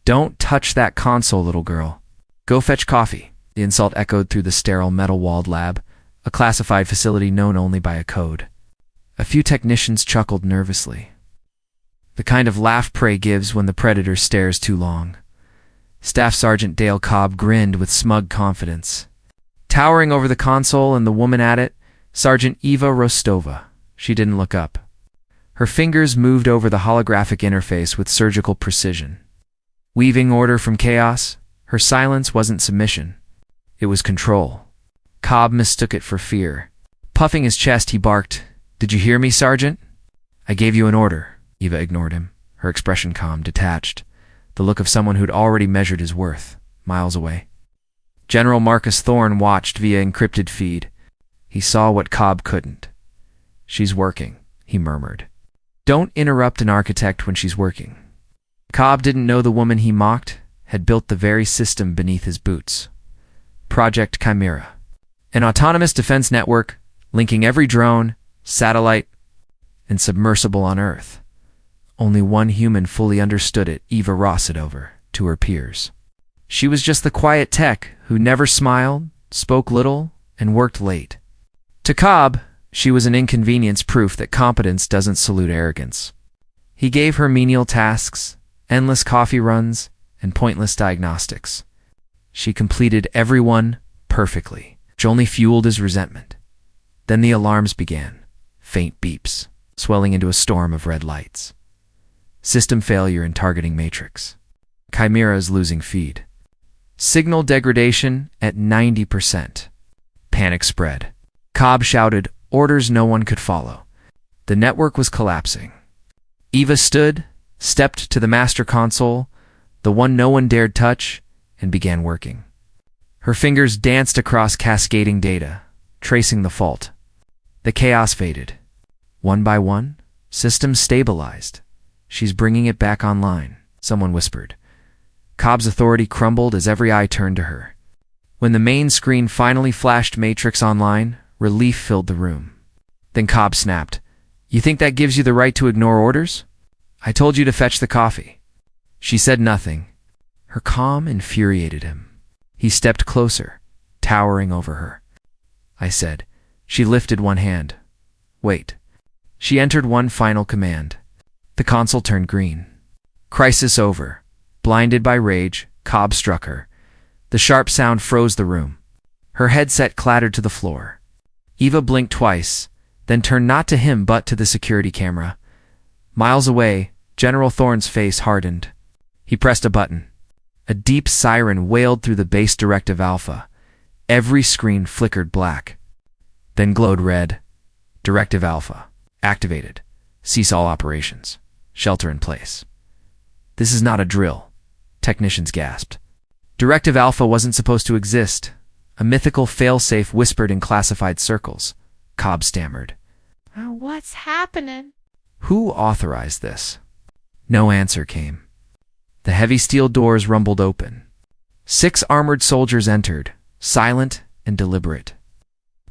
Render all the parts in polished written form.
Don't touch that console, little girl. Go fetch coffee. The insult echoed through the sterile metal-walled lab, a classified facility known only by a code. A few technicians chuckled nervously. The kind of laugh prey gives when the predator stares too long. Staff Sergeant Dale Cobb grinned with smug confidence. Towering over the console and the woman at it, Sergeant Eva Rostova. She didn't look up. Her fingers moved over the holographic interface with surgical precision. Weaving order from chaos, her silence wasn't submission. It was control. Cobb mistook it for fear. Puffing his chest, he barked, "Did you hear me, Sergeant?" "I gave you an order." Eva ignored him, her expression calm, detached, the look of someone who'd already measured his worth, miles away. General Marcus Thorne watched via encrypted feed. He saw what Cobb couldn't. "She's working," he murmured. Don't interrupt an architect when she's working. Cobb didn't know the woman he mocked had built the very system beneath his boots. Project Chimera. An autonomous defense network linking every drone, satellite, and submersible on Earth. Only one human fully understood it, Eva Rossadova, to her peers. She was just the quiet tech who never smiled, spoke little, and worked late. To Cobb, she was an inconvenience, proof that competence doesn't salute arrogance. He gave her menial tasks, endless coffee runs, and pointless diagnostics. She completed every one perfectly, which only fueled his resentment. Then the alarms began, faint beeps, swelling into a storm of red lights. System failure in targeting matrix. Chimera's losing feed. Signal degradation at 90%. Panic spread. Cobb shouted orders no one could follow. The network was collapsing. Eva stood, stepped to the master console, the one no one dared touch, and began working. Her fingers danced across cascading data, tracing the fault. The chaos faded. One by one, systems stabilized. "She's bringing it back online," someone whispered. Cobb's authority crumbled as every eye turned to her. When the main screen finally flashed Matrix Online, relief filled the room. Then Cobb snapped, "You think that gives you the right to ignore orders? I told you to fetch the coffee." She said nothing. Her calm infuriated him. He stepped closer, towering over her. "I said." She lifted one hand. "Wait." She entered one final command. The console turned green. Crisis over. Blinded by rage, Cobb struck her. The sharp sound froze the room. Her headset clattered to the floor. Eva blinked twice, then turned not to him but to the security camera. Miles away, General Thorne's face hardened. He pressed a button. A deep siren wailed through the base directive alpha. Every screen flickered black, then glowed red. Directive Alpha. Activated. Cease all operations. Shelter in place. "This is not a drill," technicians gasped. Directive Alpha wasn't supposed to exist. A mythical failsafe whispered in classified circles. Cobb stammered. What's happening? "Who authorized this?" No answer came. The heavy steel doors rumbled open. 6 armored soldiers entered, silent and deliberate.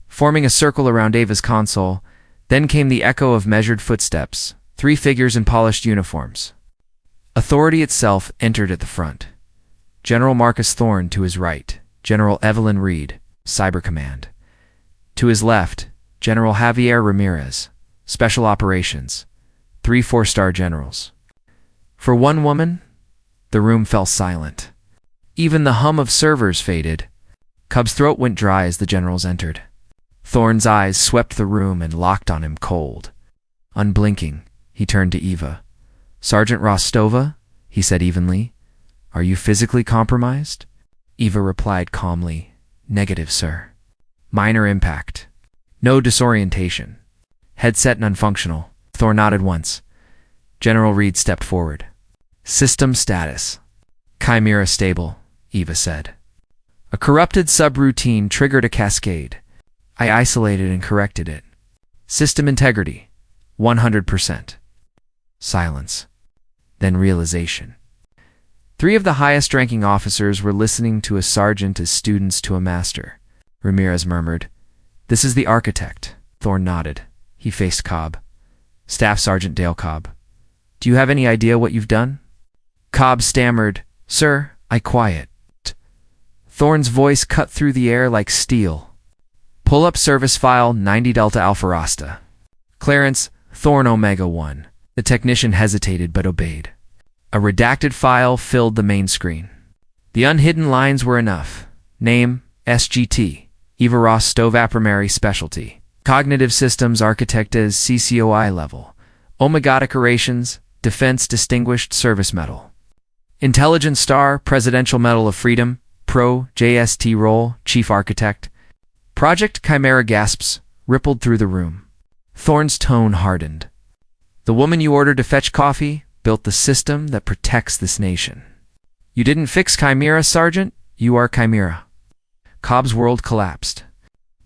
Forming a circle around Ava's console, then came the echo of measured footsteps, 3 figures in polished uniforms. Authority itself entered at the front. General Marcus Thorne to his right, General Evelyn Reed, Cyber Command. To his left, General Javier Ramirez, Special Operations, 3 4-star generals. For one woman, the room fell silent. Even the hum of servers faded. Cobb's throat went dry as the generals entered. Thorne's eyes swept the room and locked on him cold. Unblinking, he turned to Eva. "Sergeant Rostova," he said evenly, "are you physically compromised?" Eva replied calmly, "Negative, sir. Minor impact. No disorientation. Headset non-functional." Thorne nodded once. General Reed stepped forward. "System status. Chimera stable," Eva said. A corrupted subroutine triggered a cascade. I isolated and corrected it. System integrity, 100%. Silence. Then realization. 3 of the highest-ranking officers were listening to a sergeant as students to a master. Ramirez murmured, "This is the architect." Thorne nodded. He faced Cobb. "Staff Sergeant Dale Cobb. Do you have any idea what you've done?" Cobb stammered, Sir, I quiet. Thorn's voice cut through the air like steel. Pull up service file 90 Delta Alpha Rasta. Clarence, Thorn Omega 1. The technician hesitated but obeyed. A redacted file filled the main screen. The unhidden lines were enough. Name, SGT. Eva Rostova Primary Specialty. Cognitive Systems Architect as CCOI level. Omega Decorations, Defense Distinguished Service Medal. Intelligence Star, Presidential Medal of Freedom, Pro, JST role, Chief Architect. Project Chimera gasps rippled through the room. Thorn's tone hardened. The woman you ordered to fetch coffee built the system that protects this nation. You didn't fix Chimera, Sergeant. You are Chimera. Cobb's world collapsed.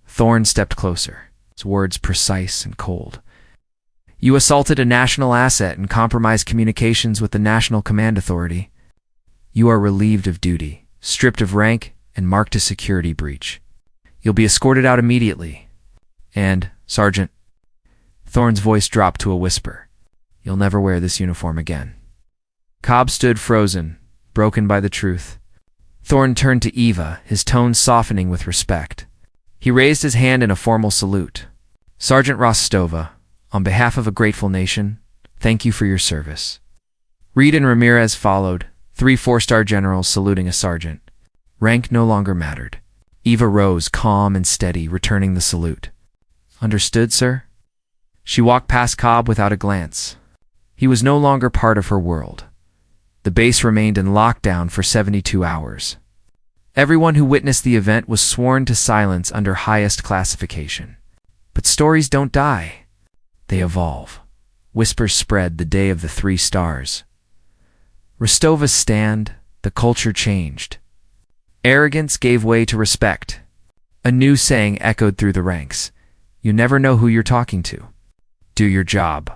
Thorn stepped closer, his words precise and cold. You assaulted a national asset and compromised communications with the National Command Authority. You are relieved of duty, stripped of rank, and marked a security breach. You'll be escorted out immediately. And, Sergeant, Thorn's voice dropped to a whisper, you'll never wear this uniform again. Cobb stood frozen, broken by the truth. Thorn turned to Eva, his tone softening with respect. He raised his hand in a formal salute. Sergeant Rostova, on behalf of a grateful nation, thank you for your service. Reed and Ramirez followed, 3 4-star generals saluting a sergeant. Rank no longer mattered. Eva rose, calm and steady, returning the salute. Understood, sir? She walked past Cobb without a glance. He was no longer part of her world. The base remained in lockdown for 72 hours. Everyone who witnessed the event was sworn to silence under highest classification. But stories don't die. They evolve. Whispers spread the day of the 3 stars. Rostova's stand, the culture changed. Arrogance gave way to respect. A new saying echoed through the ranks. You never know who you're talking to. Do your job.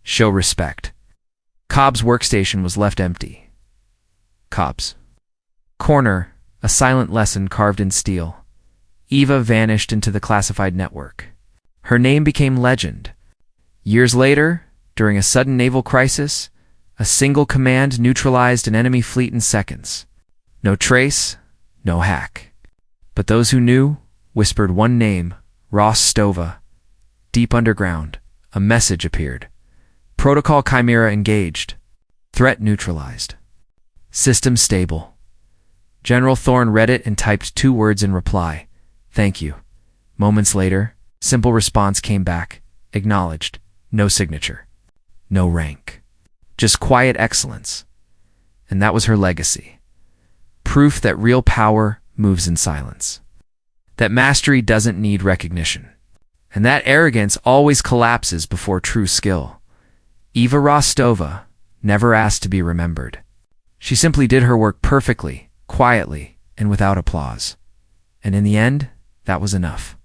Show respect. Cobb's workstation was left empty. Cobb's corner, a silent lesson carved in steel. Eva vanished into the classified network. Her name became legend. Years later, during a sudden naval crisis, a single command neutralized an enemy fleet in seconds. No trace, no hack. But those who knew whispered one name, Rostova. Deep underground, a message appeared. Protocol Chimera engaged. Threat neutralized. System stable. General Thorn read it and typed 2 words in reply. Thank you. Moments later, simple response came back. Acknowledged. No signature. No rank. Just quiet excellence. And that was her legacy. Proof that real power moves in silence. That mastery doesn't need recognition. And that arrogance always collapses before true skill. Eva Rostova never asked to be remembered. She simply did her work perfectly, quietly, and without applause. And in the end, that was enough.